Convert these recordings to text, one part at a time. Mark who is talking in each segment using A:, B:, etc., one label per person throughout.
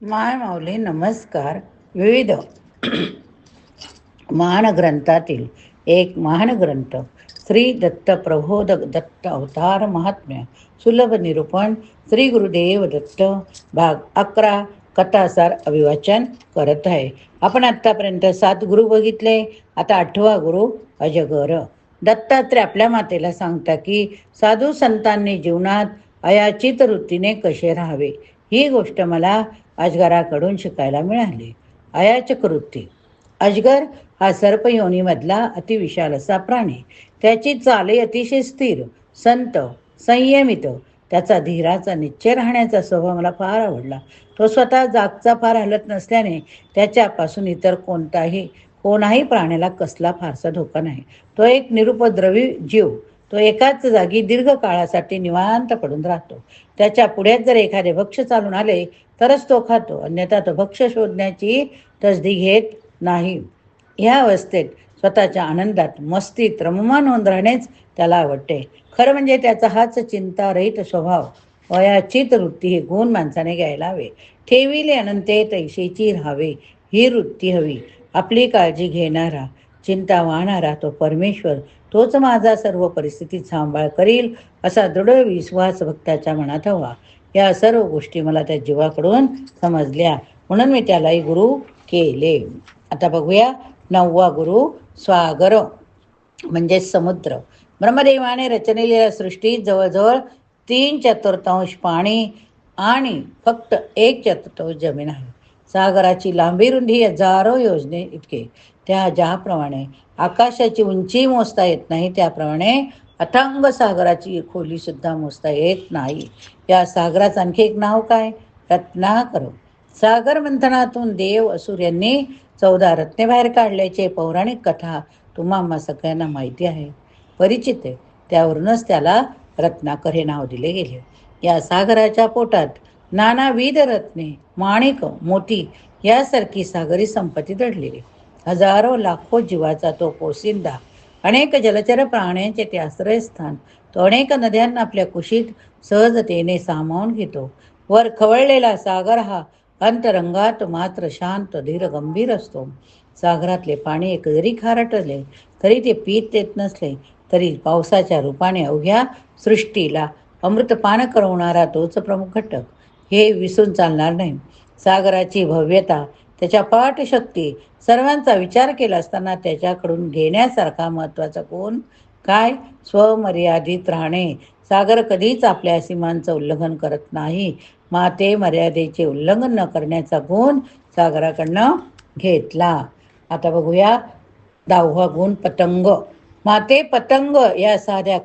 A: माय माऊली नमस्कार. विविध महान ग्रंथातील एक महान ग्रंथ श्री दत्त प्रबोधक दत्त अवतार महात्म्य सुलभ निरूपण श्री गुरुदेव दत्त भाग 11 कथासार अभिवाचन करत आहे. आपण आतापर्यंत 7 गुरु बघितले. आता 8वा गुरु अजगर. दत्तात्रय आपल्या मातेला सांगता की साधू संतांनी जीवनात अयाचित वृत्तीने कसे राहावे ही गोष्ट मला अजगराकडून शिकायला मिळाली. अयाचक वृत्ती. अजगर हा सर्पयोनीमधला अतिविशाल असा प्राणी. त्याची चाले अतिशय स्थिर, संत, संयमित. त्याचा धीराचा निश्चय राहण्याचा स्वभाव मला फार आवडला. तो स्वतः जागचा फार हलत नसल्याने त्याच्यापासून इतर कोणाही प्राण्याला कसला फारसा धोका नाही. तो एक निरुपद्रवी जीव. तो एकाच जागी दीर्घ काळासाठी निवांत पडून राहतो. त्याच्या पुढ्यात जर एखादे भक्ष चालून आले तरच तो खातो, अन्यथा तो भक्ष शोधण्याची तसदी घेत नाही. या अवस्थेत स्वतःच्या आनंदात मस्तीत रममान होऊन राहणेच त्याला आवडते. खरं म्हणजे त्याचा हाच चिंतारहित स्वभाव, वयाचित वृत्ती हे गुण माणसाने घ्यायला हवे. ठेविले अनंते तैसेची राहावे ही वृत्ती हवी. आपली काळजी घेणारा, चिंता वाहणारा तो परमेश्वर, तोच माझा सर्व परिस्थितीत सांभाळ करील असा दृढ विश्वास भक्ताच्या मनात हवा. या सर्व गोष्टी मला त्या जीवाकडून समजल्या, म्हणून मी त्यालाही गुरु केले. आता बघूया 9वा गुरु स्वागर म्हणजे समुद्र. ब्रह्मदेवाने रचलेल्या सृष्टीत जवळजवळ 3/4 पाणी आणि फक्त 1/4 जमीन आहे. सागराची लांबी रुंदी हजारो योजने इतके. ज्याप्रमाणे आकाशाची उंची मोजता येत नाही, त्याप्रमाणे अथांग सागराची खोली सुद्धा मोजता येत नाही. या सागराचं आणखी एक नाव काय? रत्नाकर. सागर मंथनातून देव असुर यांनी 14 रत्ने बाहेर काढल्याचे पौराणिक कथा तुम्हा सगळ्यांना माहिती आहे, परिचित आहे. त्यावरूनच त्याला रत्नाकर हे नाव दिले गेले. या सागराच्या पोटात नानाविध रत्ने, माणिक, मोती यासारखी सागरी संपत्ती दडलेली. हजारो लाखो जीवाचा तो पोसिंदा. अनेक जलचर प्राण्यांचे ते आश्रयस्थान. तो अनेक नद्यांना आपल्या कुशीत सहजतेने सामावून घेतो. वर खवळलेला सागर हा अंतरंगात मात्र शांत, धीर, गंभीर असतो. सागरातले पाणी एक जरी खारटले तरी ते पीत येत नसले तरी पावसाच्या रूपाने अवघ्या सृष्टीला अमृतपान करवणारा तोच प्रमुख घटक, हे विसरून चालणार नाही. सागराची भव्यता, त्याच्या पाठशक्ती, सर्वांचा विचार केला असताना त्याच्याकडून घेण्यासारखा महत्त्वाचा गुण काय? स्वमर्यादित राहणे. सागर कधीच आपल्या सीमांचं उल्लंघन करत नाही. माते मर्यादेचे उल्लंघन न करण्याचा गुण सागराकडनं घेतला. आता बघूया 10वा गुण पतंग. माते पतंग या साध्या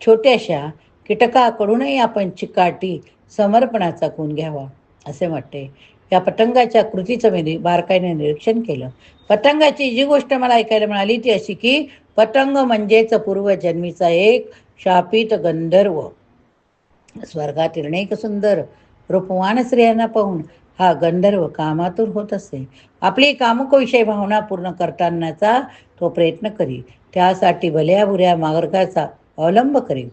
A: छोट्याशा कीटकाकडूनही आपण चिकाटी समर्पणाचा गुण घ्यावा असे वाटते. या पतंगाच्या कृतीचं मी बारकाईने निरीक्षण केलं. पतंगाची जी गोष्ट मला ऐकायला मिळाली ती अशी की पतंग म्हणजेच पूर्वजन्मीचा एक शापित गंधर्व. स्वर्गातील अनेक सुंदर रूपवान स्त्रियांना पाहून हा गंधर्व कामातुर होत असे. आपली कामुकविषयी भावना पूर्ण करतानाचा तो प्रयत्न करी. त्यासाठी भल्या बुऱ्या मार्गाचा अवलंब करी.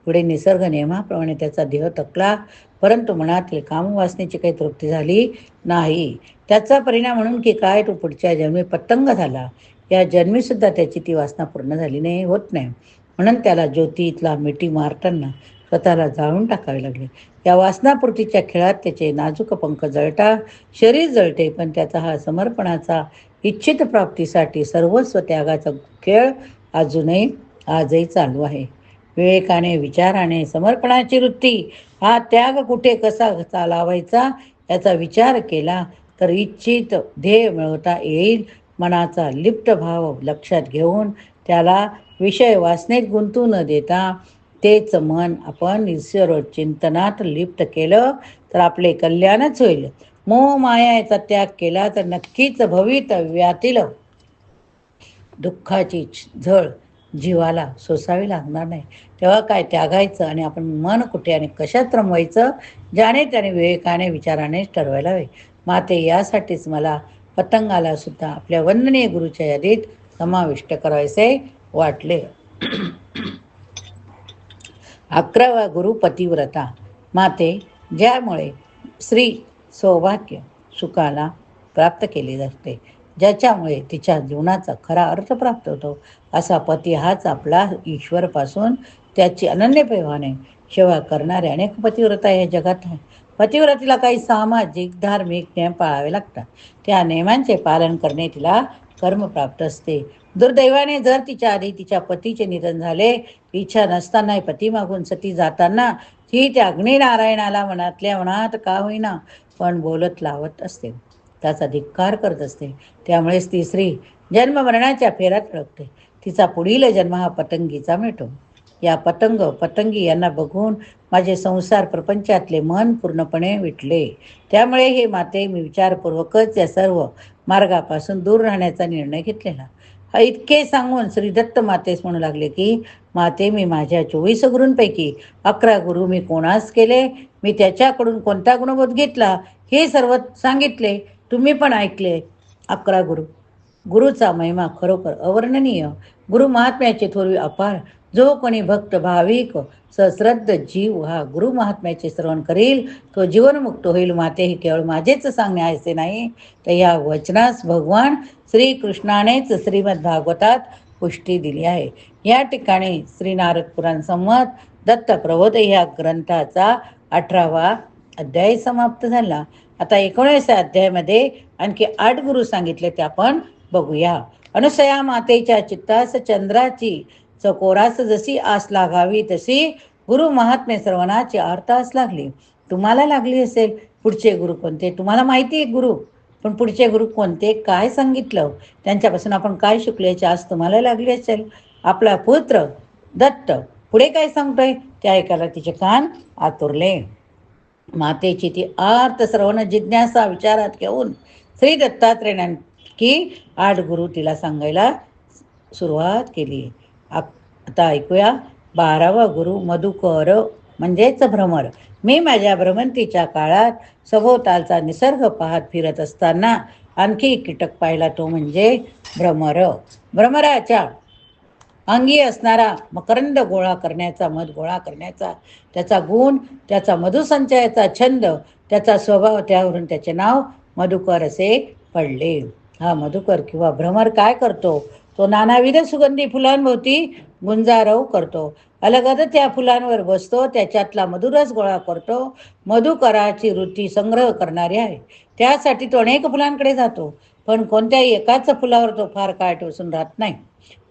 A: पुढे निसर्ग नियमाप्रमाणे त्याचा देह थकला, परंतु मनातील कामवासनेची काही तृप्ती झाली नाही. त्याचा परिणाम म्हणून की काय, तो पुढच्या जन्मी पतंग झाला. या जन्मी सुद्धा त्याची ती वासना पूर्ण झाली नाही, होत नाही. म्हणून त्याला ज्योतीतला मिठी मारताना स्वतःला जाळून टाकावे लागले. या वासनापूर्तीच्या खेळात त्याचे नाजूक पंख जळता, शरीर जळते, पण त्याचा हा समर्पणाचा, इच्छित प्राप्तीसाठी सर्वस्व त्यागाचा खेळ आजही चालू आहे. विवेकाने, विचाराने समर्पणाची वृत्ती, हा त्याग कुठे कसा चालावायचा याचा विचार केला तर इच्छित ध्येय मिळवता येईल. मनाचा लिप्त भाव लक्षात घेऊन त्याला विषय वासनेत गुंतू न देता तेच मन आपण ईश्वर चिंतनात लिप्त केलं तर आपले कल्याणच होईल. मोह मायाचा त्याग केला तर नक्कीच भवितव्यातील दुःखाची झळ जीवाला सोसावी लागणार नाही. तेव्हा काय त्यागायचं आणि आपण मन कुठे आणि कशात रमवायचं, ज्याने त्याने विवेकाने विचारानेच ठरवायला हवे. माते यासाठीच मला पतंगाला सुद्धा आपल्या वंदनीय गुरुच्या यादीत समाविष्ट करायचे वाटले. 11वा गुरु पतिव्रता. माते, ज्यामुळे श्री सौभाग्य सुखाला प्राप्त केले असते, ज्याच्यामुळे तिच्या जीवनाचा खरा अर्थ प्राप्त होतो. असा पती हाच आपला ईश्वरपासून त्याची अनन्यप्रेमाने सेवा करणारे अनेक पतिव्रता या जगात आहे. पतिव्रतीला काही सामाजिक धार्मिक नियम पाळावे लागतात. त्या नियमांचे पालन करणे तिला कर्म प्राप्त असते. दुर्दैवाने जर तिच्या आधी तिच्या पतीचे निधन झाले, इच्छा नसताना पती मागून सती जाताना ती त्या अग्निनारायणाला मनातल्या मनात का होईना पण बोलत लावत असते, त्याचा धिक्कार करत असते. त्यामुळेच ती स्त्री जन्म मरणाच्या फेऱ्यात अडकते. तिचा पुढील जन्म हा पतंगीचा मिळतो. या पतंगी यांना बघून माझे संसार प्रपंचातले मन पूर्णपणे विटले. त्यामुळे हे माते मी विचारपूर्वकच या सर्व मार्गापासून दूर राहण्याचा निर्णय घेतलेला. इतके सांगून श्री दत्त मातेस म्हणू लागले की, माते मी माझ्या 24 गुरूंपैकी 11 गुरु मी कोणास केले, मी त्याच्याकडून कोणता गुणबोध घेतला हे सर्व सांगितले, तुम्ही पण ऐकले. 11 गुरुचा महिमा खरोखर अवर्णनीय. गुरु महात्म्याचे थोरवी अपार. जो कोणी भक्त भाविक सश्रद्ध जीव हा गुरु महात्म्याचे श्रवण करील तो जीवनमुक्त होईल. माते हे केवळ माझेच सांगणे आहे नाही, तर या वचनास भगवान श्रीकृष्णानेच श्रीमद भागवतात पुष्टी दिली आहे. या ठिकाणी श्री नारद पुराण संमत दत्त प्रबोध या ग्रंथाचा 18वा अध्याय समाप्त झाला. आता 19व्या अध्यायामध्ये आणखी 8 गुरु सांगितले, ते आपण बघूया. अनुसया मातेच्या चित्तास चंद्राची चकोरास जशी आस लागावी तशी गुरु महात्म्य श्रवणाची आर्तास लागली. तुम्हाला लागली असेल. पुढचे गुरु कोणते तुम्हाला माहिती आहे गुरु, पण पुढचे गुरु कोणते, काय सांगितलं, त्यांच्यापासून आपण काय शिकलो याची आज तुम्हाला लागली असेल. आपला पुत्र दत्त पुढे काय सांगतोय ते ऐकायला तिचे कान आतुरले. मातेची ती आर्त श्रवण जिज्ञासा विचारात घेऊन श्री दत्तात्रेयांनी 8 गुरु तिला सांगायला सुरुवात केली. आता ऐकूया 12वा गुरु मधुकर म्हणजेच भ्रमर. मी माझ्या भ्रमंतीच्या काळात सभोवतालचा निसर्ग पाहत फिरत असताना आणखी कीटक पाहिला, तो म्हणजे भ्रमर. भ्रमराच्या अंगी असणारा मकरंद गोळा करण्याचा, मध गोळा करण्याचा त्याचा गुण, त्याचा मधुसंचयाचा छंद, त्याचा स्वभाव, त्यावरून त्याचे नाव मधुकर असे पडले. हा मधुकर किंवा भ्रमर काय करतो, तो नानाविध सुगंधी फुलांभोवती गुंजारव करतो. अलगद त्या फुलांवर बसतो, त्याच्यातला मधुरस गोळा करतो. मधुकराची वृत्ती संग्रह करणारी आहे. त्यासाठी तो अनेक फुलांकडे जातो, पण कोणत्याही एकाच फुलावर तो फार काळ टोचून राहत नाही.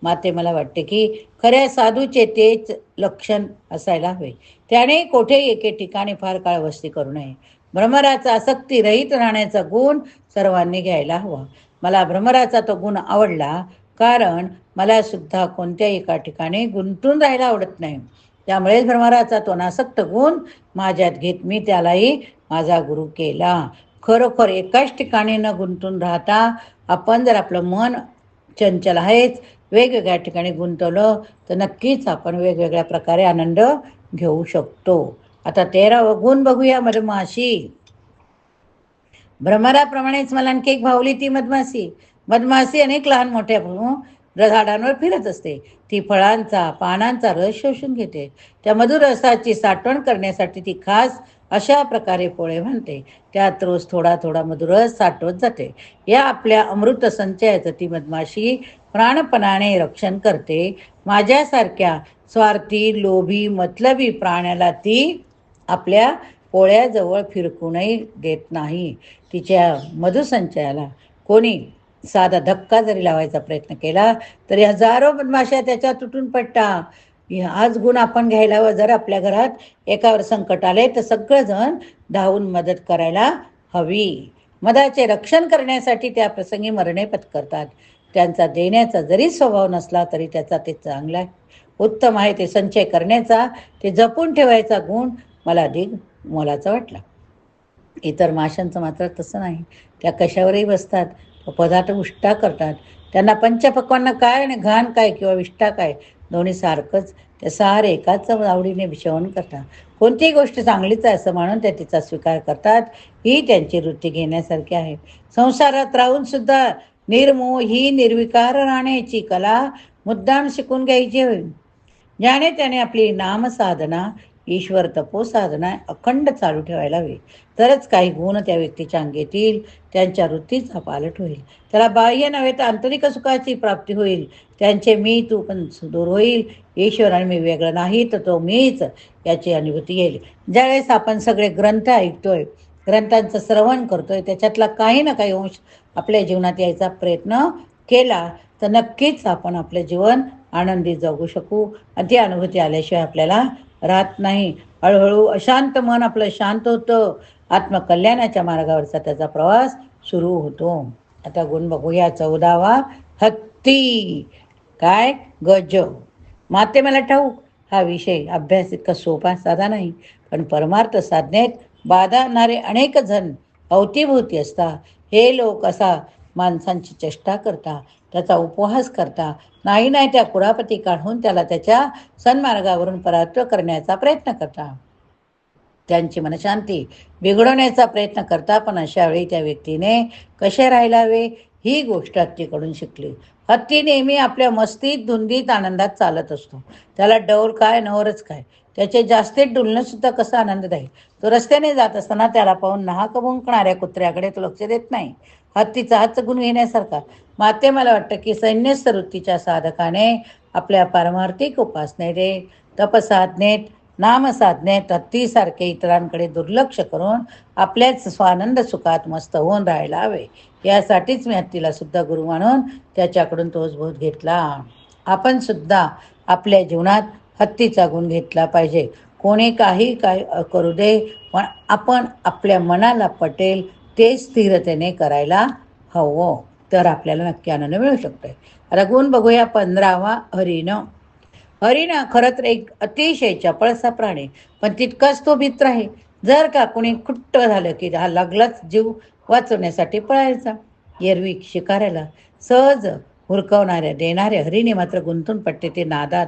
A: माते मला वाटते की खऱ्या साधूचे तेच लक्षण असायला हवे. त्याने कोठेही एके ठिकाणी फार काळ वस्ती करू नये. भ्रमराचा आसक्ती रहित राहण्याचा गुण सर्वांनी घ्यायला हवा. मला भ्रमराचा तो गुण आवडला, कारण मला सुद्धा कोणत्याही एका ठिकाणी गुंतून राहायला आवडत नाही. त्यामुळेच भ्रमराचा तो नासक्त गुण माझ्यात घेत मी त्यालाही माझा गुरु केला. खरोखर एकाच ठिकाणी न गुंतून राहता आपण जर आपलं मन चंचल आहेच, वेगवेगळ्या ठिकाणी गुंतवलं तर नक्कीच आपण वेगवेगळ्या प्रकारे आनंद घेऊ शकतो. आता 13वा गुण बघूया, मधमाशी. भ्रमराप्रमाणेच मला आणखी एक भावली, ती मधमाशी. मधमाशी अनेक लहान मोठ्या झाडांवर फिरत असते. ती फळांचा पानांचा रस शोषून घेते. त्या मधुर रसाची साठवण करण्यासाठी ती खास अशा प्रकारे पोळे बांधते. त्यात रोज थोडा थोडा मधुरस साठवत जाते. या आपल्या अमृत संचयाचं ती मधमाशी प्राणपणाने रक्षण करते. माझ्यासारख्या स्वार्थी, लोभी, मतलबी प्राण्याला ती आपल्या पोळ्याजवळ फिरकूनही देत नाही. तिच्या मधुसंचयाला कोणी साधा धक्का जरी लावायचा प्रयत्न केला तरी हजारो मधमाशा त्याच्या तुटून पडतात. हाच गुण आपण घ्यायला हवा. जर आपल्या घरात एकावर संकट आले तर सगळेजण धावून मदत करायला हवी. मधाचे रक्षण करण्यासाठी त्या प्रसंगी मरणे पत्करतात. त्यांचा देण्याचा जरी स्वभाव नसला तरी त्याचा ते चांगला आहे, उत्तम आहे. ते संचय करण्याचा, ते जपून ठेवायचा गुण मला अधिक मोलाचा वाटला. इतर माशांचं मात्र तसं नाही. त्या कशावरही बसतात, पदार्थ उष्टा करतात. त्यांना पंचपक्वांना काय आणि घाण काय किंवा विष्ठा काय दोन्ही सारखंच. त्या सारे एकाच आवडीने सेवन करतात. कोणतीही गोष्ट चांगलीच आहे असं म्हणून त्या तिचा स्वीकार करतात. ही त्यांची वृत्ती घेण्यासारखी आहे. संसारात राहून सुद्धा निर्मोह ही निर्विकार राहण्याची कला मुद्दाम शिकून घ्यायची होईल. ज्याने त्याने आपली नामसाधना ईश्वर तपोसाधना अखंड चालू ठेवायला हवी. तरच काही गुण त्या व्यक्तीच्या अंगी येतील, त्यांच्या वृत्तीचा पालट होईल. त्याला बाह्य नव्हे तर आंतरिक सुखाची प्राप्ती होईल. त्यांचे मी तू पण दूर होईल. ईश्वर आणि मी वेगळं नाही तर तो मीच याची अनुभूती येईल. ज्यावेळेस आपण सगळे ग्रंथ ऐकतोय, ग्रंथांचं श्रवण करतोय, त्याच्यातला काही ना काही अंश आपल्या जीवनात यायचा प्रयत्न केला तर नक्कीच आपण आपलं जीवन आनंदी जगू शकू. आणि ती अनुभूती आल्याशिवाय आपल्याला राहत नाही. हळूहळू अशांत मन आपलं शांत होतं. आत्मकल्याणाच्या मार्गावरचा त्याचा प्रवास सुरू होतो. आता गुण बघूया 14वा. हत्ती. काय? गज. माते मला ठाऊक हा विषय अभ्यास इतका सोपा साधा नाही, पण परमार्थ साधनेत बाधा आणणारे अनेक जण अवतीभोवती असता. हे लोक असा माणसांची चेष्टा करता, त्याचा उपहास करता, नाही नाही त्या कुरापती काढून त्याला त्याच्या सन्मार्गावरून परात्व करण्याचा प्रयत्न करता. त्यांची मनशांती बिघडवण्याचा प्रयत्न करता. पण अशा वेळी त्या व्यक्तीने कसे राहायला हवे ही गोष्ट हत्तीकडून शिकली. हत्ती नेहमी आपल्या मस्तीत धुंदीत आनंदात चालत असतो. त्याला डौल काय नवरच काय, त्याचे जास्तीत डुलणं सुद्धा कसं आनंददायी. तो रस्त्याने जात असताना त्याला पाहून नाहक भुंकणाऱ्या कुत्र्याकडे तो लक्ष देत नाही. हत्तीचा हाच गुण घेण्यासारखा. मात्र मला वाटतं की संन्यस्त वृत्तीच्या साधकाने आपल्या पारमार्थिक उपासनेत, तपसाधनेत, नामसाधनेत हत्तीसारखे इतरांकडे दुर्लक्ष करून आपल्याच स्वानंद सुखात मस्त होऊन राहायला हवे. यासाठीच मी हत्तीला सुद्धा गुरु मानून त्याच्याकडून तोच बोध घेतला. आपण सुद्धा आपल्या जीवनात हत्तीचा गुण घेतला पाहिजे. कोणी काही काय करू दे, पण आपण आपल्या मनाला पटेल ते स्थिरतेने करायला हवं. तर आपल्याला नक्की आनंद मिळू शकतोय. आता गुण बघूया 15वा. हरिण. हरिण खरं तर एक अतिशय चपळसा प्राणी, पण तितकाच तो मित्र आहे. जर का कोणी खुट्ट झालं की हा लागलाच जीव वाचवण्यासाठी पळायचा. एरवी शिकाऱ्याला सहज हुरकवणाऱ्या देणाऱ्या हरिणी मात्र गुंतून पडते ते नादात.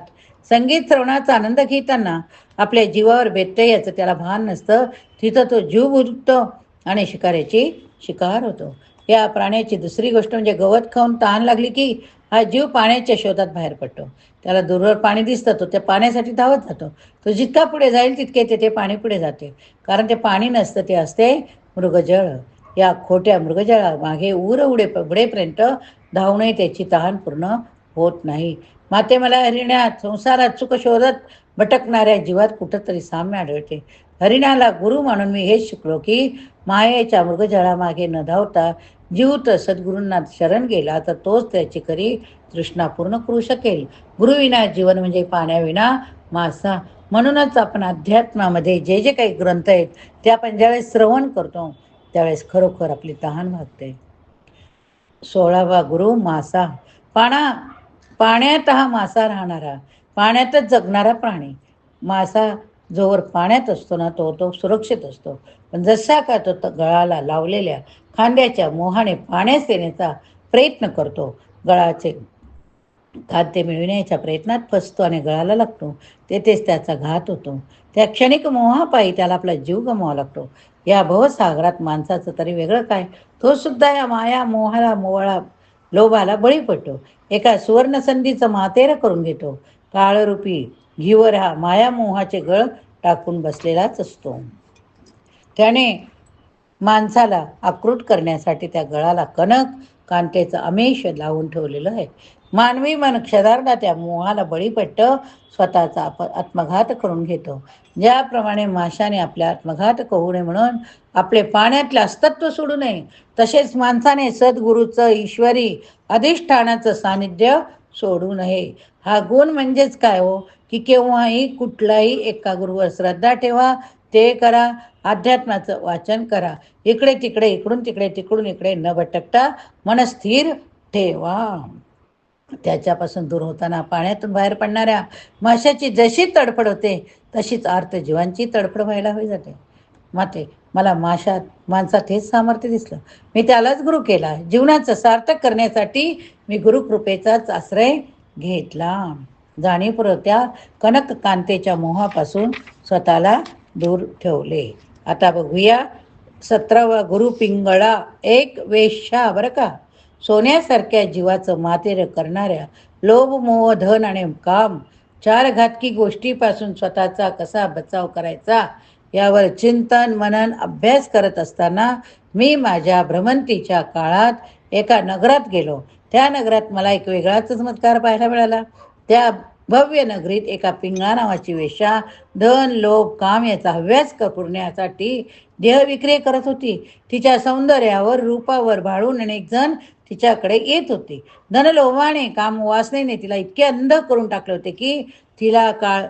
A: संगीत श्रवणाचा आनंद घेताना आपल्या जीवावर बेतते याचं त्याला भान नसतं. तिथं तो जीव बुडतो आणि शिकाऱ्याची शिकार होतो. या प्राण्याची दुसरी गोष्ट म्हणजे गवत खाऊन तहान लागली की हा जीव पाण्याच्या शोधात बाहेर पडतो. त्याला दूरवर पाणी दिसतं, तो त्या पाण्यासाठी धावत जातो. तो जितका पुढे जाईल तितके ते पाणी पुढे जाते. कारण ते पाणी नसतं, ते असते मृगजळ. या खोट्या मृगजळा मागे उडेपर्यंत धावणे त्याची तहान पूर्ण होत नाही. माते मला हरिणात संसारात सुख शोधत भटकणाऱ्या जीवात कुठंतरी साम्य आढळते. हरिणाला गुरु मानून मी हेच शिकलो की मायेच्या मृगजळामागे न धावता जीव तर सद्गुरूंना शरण गेला तर तोच त्याची खरी तृष्णा पूर्ण करू शकेल. गुरुविना जीवन म्हणजे पाण्याविना मासा. म्हणूनच आपण अध्यात्मामध्ये जे जे काही ग्रंथ आहेत ते आपण ज्यावेळेस श्रवण करतो त्यावेळेस खरोखर आपली तहान भागते. 16वा गुरु. मासा. पाण्यात हा मासा राहणारा, पाण्यातच जगणारा प्राणी. मासा जोवर पाण्यात असतो ना तो सुरक्षित असतो. पण जसा का तो गळाला लावलेल्या खांद्याच्या मोहाने पाण्यास येण्याचा प्रयत्न करतो, गळाचे खाद्य मिळविण्याच्या प्रयत्नात फसतो आणि गळाला लागतो, तेथेच त्याचा घात होतो. त्या क्षणिक मोहापायी त्याला आपला जीव गमवावा लागतो. या भवसागरात माणसाचं तरी वेगळं काय, तो सुद्धा या माया मोहाला लोभाला बळी पडतो. एका सुवर्ण संधीचं मातेर करून घेतो. काळरूपी घीवर हा माया मोहाचे गळ टाकून बसलेलाच असतो. त्याने माणसाला आकृष्ट करण्यासाठी त्या गळाला कनक कांतेचं आमिष लावून ठेवलेलं आहे. मानवी मन क्षदार्धा त्या मोहाला बळी पडतं, स्वतःचा आत्मघात करून घेतो. ज्याप्रमाणे माशाने आपल्या आत्मघात होऊ नये म्हणून आपले पाण्यातले अस्तित्व सोडू नये, तसेच माणसाने सद्गुरूचं ईश्वरी अधिष्ठानाचं सानिध्य सोडू नये. हा गुण म्हणजेच काय हो, की केव्हाही कुठलाही एका गुरुवर श्रद्धा ठेवा, ते करा, अध्यात्माचं वाचन करा, इकडे तिकडे इकडून तिकडे तिकडून इकडे न भटकता मन स्थिर ठेवा. त्याच्यापासून दूर होताना पाण्यातून बाहेर पडणाऱ्या माशाची जशी तडफड होते तशीच आर्त जीवांची तडफड व्हायला हवी जाते. मला माणसात हेच सामर्थ्य दिसलं. मी त्यालाच गुरु केला. जीवनाचं सार्थक करण्यासाठी मी गुरुकृपेचाच आश्रय घेतला. जाणीवपूर्वक त्या कनक कांतेच्या मोहापासून स्वतःला दूर ठेवले. आता बघूया 17वा गुरु. पिंगळा. एक वेश्या बरं का. सोन्यासारख्या जीवाचं मातेर करणाऱ्या लोभ मोह धन आणि काम चार घातकी गोष्टीपासून स्वतःचा कसा बचाव करायचा यावर चिंतन मनन अभ्यास करत असताना मी माझ्या भ्रमंतीच्या काळात एका नगरात गेलो. त्या नगरात मला एक वेगळाच चमत्कार पाहायला मिळाला. त्या भव्य नगरीत एका पिंगळा नावाची वेश्या धन लोभ काम याचा हव्यास पुरण्यासाठी देहविक्री करत होती. तिच्या सौंदर्यावर रूपावर भाळून अनेक जण तिच्याकडे येत होते. धनलोभाने काम वासनेने तिला इतके अंध करून टाकले होते की तिला काळ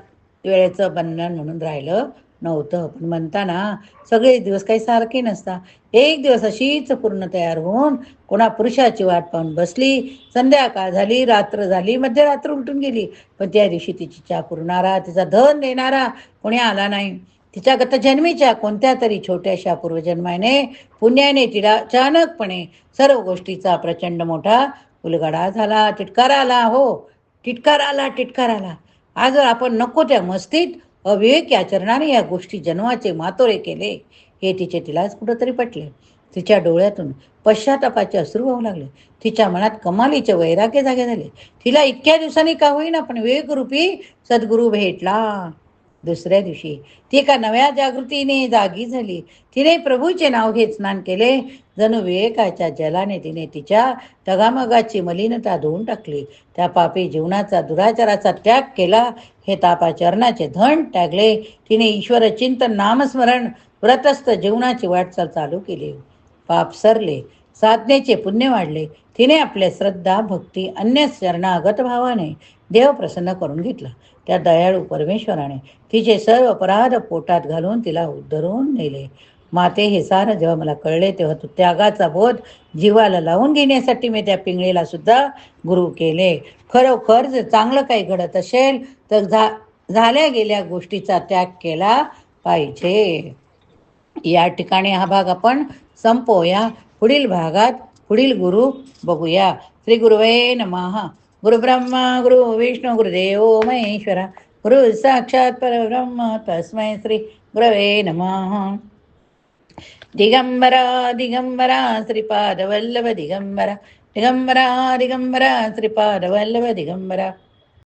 A: वेळेचं बंधन म्हणून राहिलं नव्हतं. पण म्हणताना सगळे दिवस काही सारखे नसतात. एक दिवस अशीच पूर्ण तयार होऊन कोणा पुरुषाची वाट पाहून बसली. संध्याकाळ झाली, रात्र झाली, मध्यरात्र उलटून गेली, पण त्या दिवशी तिची इच्छा पुरणारा, तिचा धन देणारा कोणी आला नाही. तिच्या गत जन्मीच्या कोणत्या तरी छोट्याशा पूर्वजन्माने पुण्याने तिला अचानकपणे सर्व गोष्टीचा प्रचंड मोठा उलगडा झाला. टिटकार आला, हो टिटकार आला. आज जर आपण नको त्या मस्तीत अविवेकी आचरणाने या गोष्टी जन्माचे मातोरे केले हे तिलाच कुठंतरी पटले. तिच्या डोळ्यातून पश्चातापाचे अश्रू वाहू लागले. तिच्या मनात कमालीचे वैराग्य जागे झाले. तिला इतक्या दिवसांनी का होईना पण विवेकरूपी सद्गुरू भेटला. दुसऱ्या दिवशी ती एका नव्या जागृतीने जागी झाली. तिने प्रभूचे नाव घेत स्नान केले. जणू विवेकाच्या जलाने तिने तिच्या तगामगाची मलिनता धुवून टाकली. त्या पापी जीवनाचा दुराचाराचा त्याग केला. हे तापाचरणाचे धन त्यागले. तिने ईश्वर चिंतन नामस्मरण व्रतस्थ जीवनाची वाटचाल चालू केली. पाप सरले, साधनेचे पुण्य वाढले. तिने आपल्या श्रद्धा भक्ती अन्य शरणागत भावाने देव प्रसन्न करून घेतला. त्या दयाळू परमेश्वराने तिचे सर्व अपराध पोटात घालून तिला उद्धरून नेले. माते, हे सारं जेव्हा मला कळले तेव्हा तू त्यागाचा बोध जीवाला लावून घेण्यासाठी मी त्या पिंगळीला सुद्धा गुरु केले. खरोखर जर चांगलं काही घडत असेल तर झाल्या गेल्या गोष्टीचा त्याग केला पाहिजे. या ठिकाणी हा भाग आपण संपवूया. पुढील भागात पुढील गुरु बघूया. श्री गुरुवे नमः. गुरु ब्रह्मा गुरु विष्णू गुरुदेव महेश्वरा. गुरु साक्षात परब्रह्म तस्मै श्री गुरवे नमः. दिगंबरा दिगंबरा श्रीपाद वल्लभ दिगंबरा. दिगंबरा दिगंबरा श्रीपाद वल्लभ दिगंबरा.